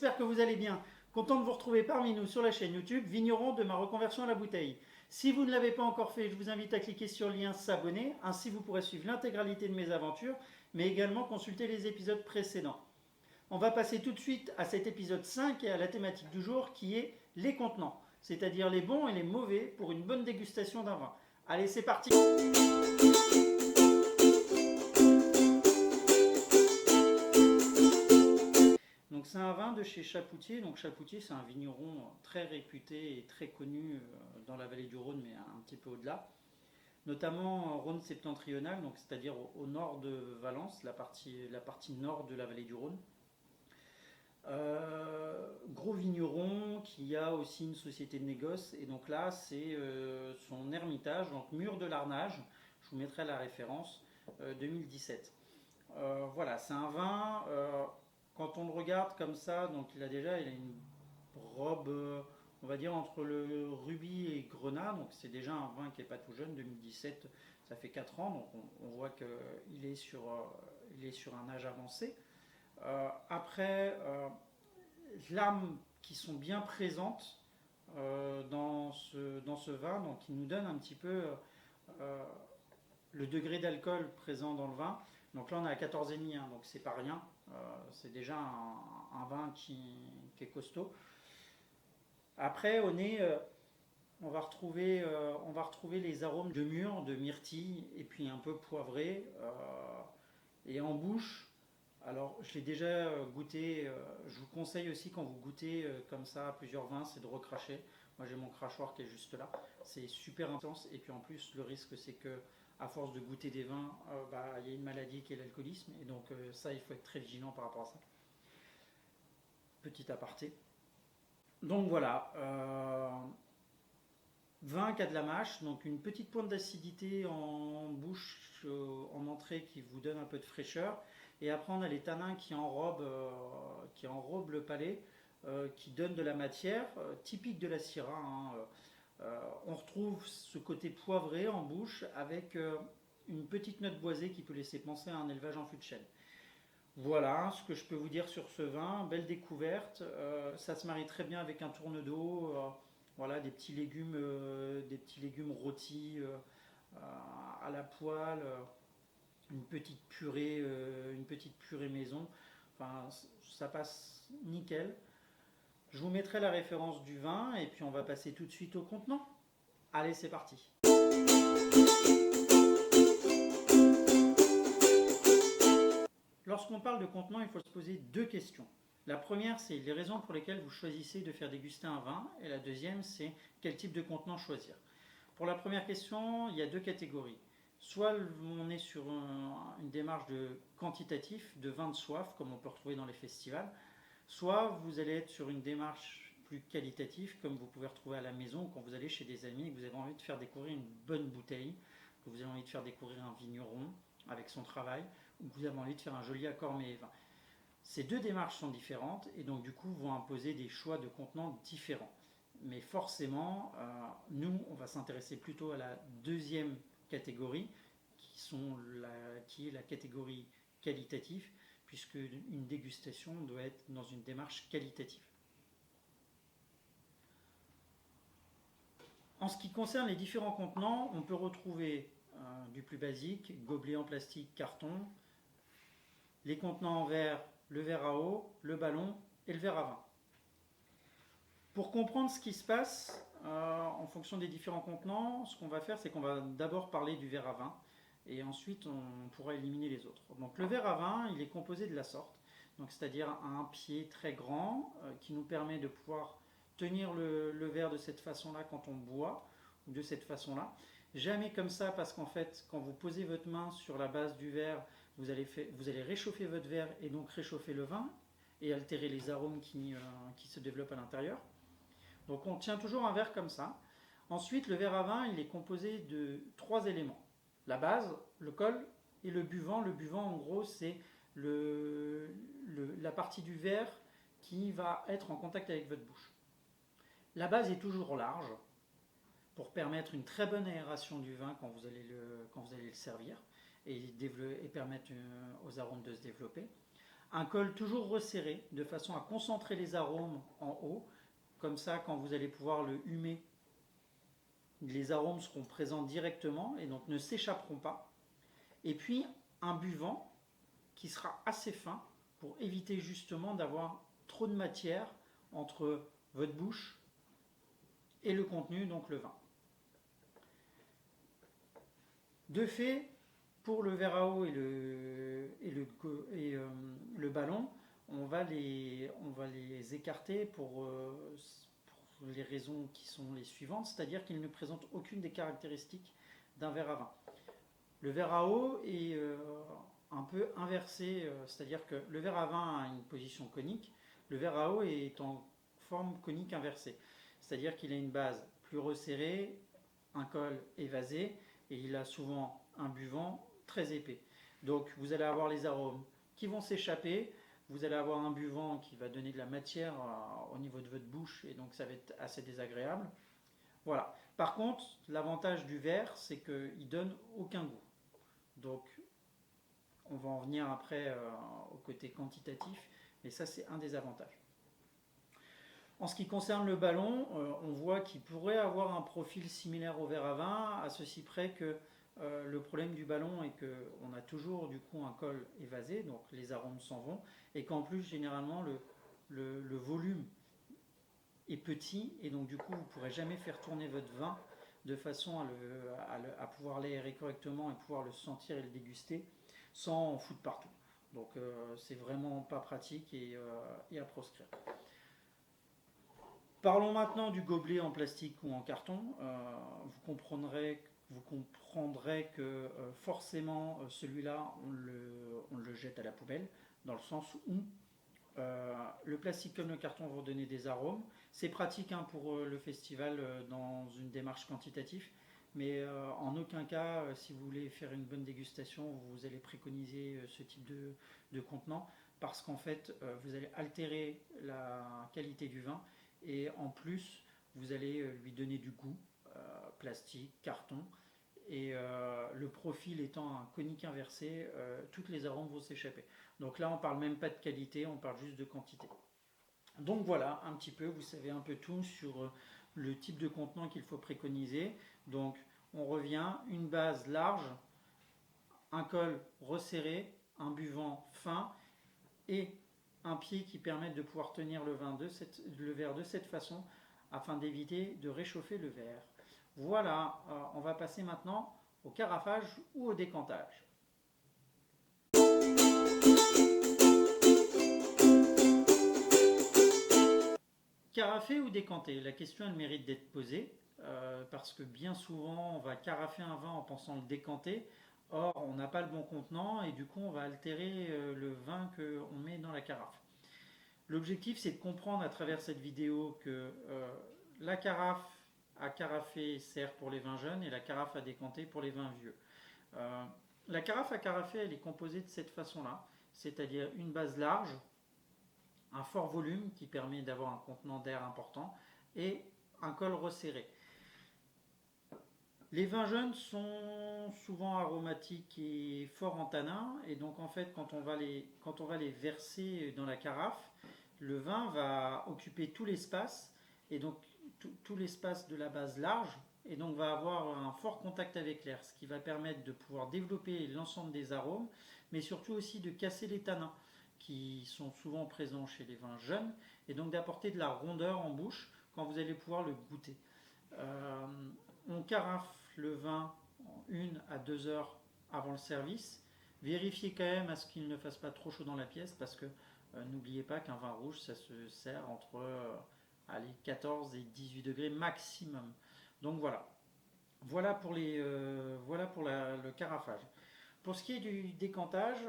j'espère que vous allez bien. Content de vous retrouver parmi nous sur la chaîne YouTube Vigneron de ma reconversion à la bouteille. Si vous ne l'avez pas encore fait, je vous invite à cliquer sur le lien s'abonner, ainsi vous pourrez suivre l'intégralité de mes aventures, mais également consulter les épisodes précédents. On va passer tout de suite à cet épisode 5 et à la thématique du jour qui est les contenants, c'est-à-dire les bons et les mauvais pour une bonne dégustation d'un vin. Allez, c'est parti! Donc c'est un vin de chez Chapoutier. Donc Chapoutier, c'est un vigneron très réputé et très connu dans la vallée du Rhône, mais un petit peu au-delà. Notamment Rhône septentrional, donc c'est-à-dire au nord de Valence, la partie nord de la vallée du Rhône. Gros vigneron qui a aussi une société de négoce, et donc là c'est son ermitage, donc Mur de l'Arnage, je vous mettrai la référence, 2017. Voilà, c'est un vin, quand on le regarde comme ça, donc il a une robe, on va dire entre le rubis et grenat, donc c'est déjà un vin qui n'est pas tout jeune, 2017, ça fait 4 ans, donc on voit qu'il est sur un âge avancé. Après, l'âme qui sont bien présentes dans ce vin, donc qui nous donne un petit peu le degré d'alcool présent dans le vin. Donc là on est à 14,5, donc c'est pas rien, c'est déjà un vin qui est costaud. Après on va retrouver les arômes de mûre, de myrtille et puis un peu poivré. Et en bouche, alors je l'ai déjà goûté, je vous conseille aussi quand vous goûtez comme ça plusieurs vins, c'est de recracher. Moi j'ai mon crachoir qui est juste là, c'est super intense, et puis en plus le risque c'est que à force de goûter des vins, il y a une maladie qui est l'alcoolisme, et donc ça il faut être très vigilant par rapport à ça. Petit aparté. Donc voilà, vin qui a de la mâche, donc une petite pointe d'acidité en bouche, en entrée, qui vous donne un peu de fraîcheur. Et après on a les tanins qui enrobent le palais, qui donnent de la matière, typique de la Syrah. On retrouve ce côté poivré en bouche avec une petite note boisée qui peut laisser penser à un élevage en fût de chêne. Voilà ce que je peux vous dire sur ce vin. Belle découverte. Ça se marie très bien avec un tourne d'eau. Voilà, des petits légumes rôtis à la poêle, une petite purée maison. Enfin, ça passe nickel. Je vous mettrai la référence du vin et puis on va passer tout de suite au contenant. Allez, c'est parti. Lorsqu'on parle de contenant, il faut se poser deux questions. La première, c'est les raisons pour lesquelles vous choisissez de faire déguster un vin, et la deuxième, c'est quel type de contenant choisir. Pour la première question, il y a deux catégories. Soit on est sur une démarche de quantitatif, de vin de soif, comme on peut retrouver dans les festivals, soit vous allez être sur une démarche plus qualitative, comme vous pouvez retrouver à la maison, quand vous allez chez des amis et que vous avez envie de faire découvrir une bonne bouteille, que vous avez envie de faire découvrir un vigneron avec son travail, ou que vous avez envie de faire un joli accord mets-et-vins. Ces deux démarches sont différentes et donc du coup vont imposer des choix de contenants différents. Mais forcément, nous, on va s'intéresser plutôt à la deuxième catégorie, qui est la catégorie qualitative, puisque une dégustation doit être dans une démarche qualitative. En ce qui concerne les différents contenants, on peut retrouver du plus basique, gobelet en plastique, carton, les contenants en verre, le verre à eau, le ballon et le verre à vin. Pour comprendre ce qui se passe en fonction des différents contenants, ce qu'on va faire, c'est qu'on va d'abord parler du verre à vin et ensuite on pourra éliminer les autres. Donc le verre à vin, il est composé de la sorte, donc c'est-à-dire un pied très grand qui nous permet de pouvoir tenir le verre de cette façon-là quand on boit, ou de cette façon-là. Jamais comme ça, parce qu'en fait, quand vous posez votre main sur la base du verre, vous allez réchauffer votre verre et donc réchauffer le vin et altérer les arômes qui se développent à l'intérieur. Donc on tient toujours un verre comme ça. Ensuite, le verre à vin, il est composé de 3 éléments. La base, le col et le buvant. Le buvant, en gros, c'est la partie du verre qui va être en contact avec votre bouche. La base est toujours large pour permettre une très bonne aération du vin quand vous allez le servir et permettre aux arômes de se développer. Un col toujours resserré, de façon à concentrer les arômes en haut. Comme ça, quand vous allez pouvoir le humer, les arômes seront présents directement et donc ne s'échapperont pas. Et puis un buvant qui sera assez fin pour éviter justement d'avoir trop de matière entre votre bouche et le contenu, donc le vin. De fait, pour le verre à eau et le ballon, on va les écarter pour les raisons qui sont les suivantes, c'est-à-dire qu'ils ne présentent aucune des caractéristiques d'un verre à vin. Le verre à eau est un peu inversé, c'est-à-dire que le verre à vin a une position conique, le verre à eau est en forme conique inversée, c'est-à-dire qu'il a une base plus resserrée, un col évasé, et il a souvent un buvant très épais. Donc vous allez avoir les arômes qui vont s'échapper, vous allez avoir un buvant qui va donner de la matière au niveau de votre bouche, et donc ça va être assez désagréable. Voilà. Par contre, l'avantage du verre, c'est qu'il donne aucun goût. Donc, on va en venir après au côté quantitatif, mais ça, c'est un des avantages. En ce qui concerne le ballon, on voit qu'il pourrait avoir un profil similaire au verre à vin, à ceci près que le problème du ballon est qu'on a toujours du coup un col évasé, donc les arômes s'en vont, et qu'en plus, généralement, le volume est petit, et donc du coup, vous ne pourrez jamais faire tourner votre vin de façon à pouvoir l'aérer correctement et pouvoir le sentir et le déguster sans en foutre partout. Donc c'est vraiment pas pratique et à proscrire. Parlons maintenant du gobelet en plastique ou en carton. Vous comprendrez que forcément celui-là on le jette à la poubelle, dans le sens où le plastique comme le carton vont donner des arômes. C'est pratique pour le festival dans une démarche quantitative, mais en aucun cas, si vous voulez faire une bonne dégustation, vous allez préconiser ce type de contenant, parce qu'en fait, vous allez altérer la qualité du vin, et en plus, vous allez lui donner du goût, plastique, carton, et le profil étant un conique inversé, toutes les arômes vont s'échapper. Donc là, on ne parle même pas de qualité, on parle juste de quantité. Donc voilà, un petit peu, vous savez un peu tout sur le type de contenant qu'il faut préconiser. Donc on revient, une base large, un col resserré, un buvant fin et un pied qui permette de pouvoir tenir le verre de cette façon afin d'éviter de réchauffer le verre. Voilà, on va passer maintenant au carafage ou au décantage. Carafer ou décanter? La question elle mérite d'être posée parce que bien souvent on va carafer un vin en pensant le décanter. Or on n'a pas le bon contenant et du coup on va altérer le vin qu'on met dans la carafe. L'objectif c'est de comprendre à travers cette vidéo que la carafe à carafer sert pour les vins jeunes et la carafe à décanter pour les vins vieux. La carafe à carafer elle est composée de cette façon-là, c'est-à-dire une base large, un fort volume qui permet d'avoir un contenant d'air important et un col resserré. Les vins jeunes sont souvent aromatiques et forts en tanins, et donc en fait quand on va les verser dans la carafe, le vin va occuper tout l'espace, et donc tout l'espace de la base large, et donc va avoir un fort contact avec l'air, ce qui va permettre de pouvoir développer l'ensemble des arômes, mais surtout aussi de casser les tanins qui sont souvent présents chez les vins jeunes, et donc d'apporter de la rondeur en bouche quand vous allez pouvoir le goûter. On carafe le vin 1 à 2 heures avant le service. Vérifiez quand même à ce qu'il ne fasse pas trop chaud dans la pièce, parce que n'oubliez pas qu'un vin rouge ça se sert entre 14 et 18 degrés maximum. Donc voilà pour le carafage. Pour ce qui est du décantage,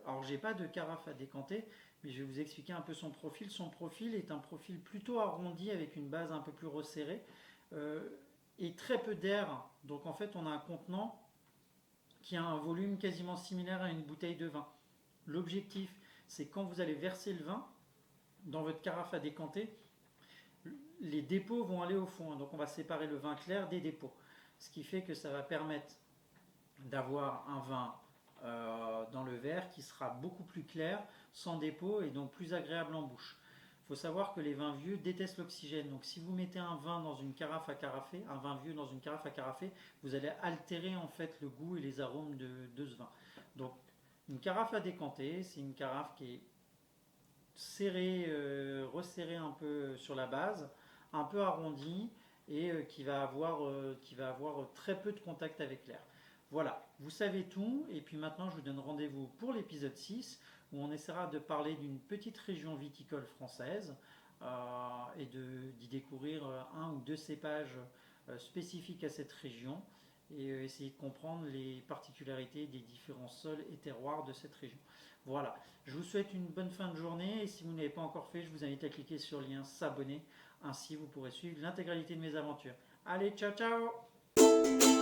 alors j'ai pas de carafe à décanter, mais je vais vous expliquer un peu son profil. Son profil est un profil plutôt arrondi avec une base un peu plus resserrée et très peu d'air. Donc en fait on a un contenant qui a un volume quasiment similaire à une bouteille de vin. L'objectif c'est quand vous allez verser le vin dans votre carafe à décanter, les dépôts vont aller au fond. Donc on va séparer le vin clair des dépôts. Ce qui fait que ça va permettre d'avoir un vin dans le verre qui sera beaucoup plus clair, sans dépôt et donc plus agréable en bouche. Il faut savoir que les vins vieux détestent l'oxygène. Donc si vous mettez un vin dans une carafe à carafer, un vin vieux dans une carafe à carafer, vous allez altérer en fait le goût et les arômes de ce vin. Donc une carafe à décanter, c'est une carafe qui est serrée, resserrée un peu sur la base, un peu arrondie et qui va avoir très peu de contact avec l'air. Voilà, vous savez tout, et puis maintenant je vous donne rendez-vous pour l'épisode 6 où on essaiera de parler d'une petite région viticole française et d'y découvrir un ou deux cépages spécifiques à cette région et essayer de comprendre les particularités des différents sols et terroirs de cette région. Voilà, je vous souhaite une bonne fin de journée et si vous n'avez pas encore fait, je vous invite à cliquer sur le lien s'abonner, ainsi vous pourrez suivre l'intégralité de mes aventures. Allez, ciao ciao!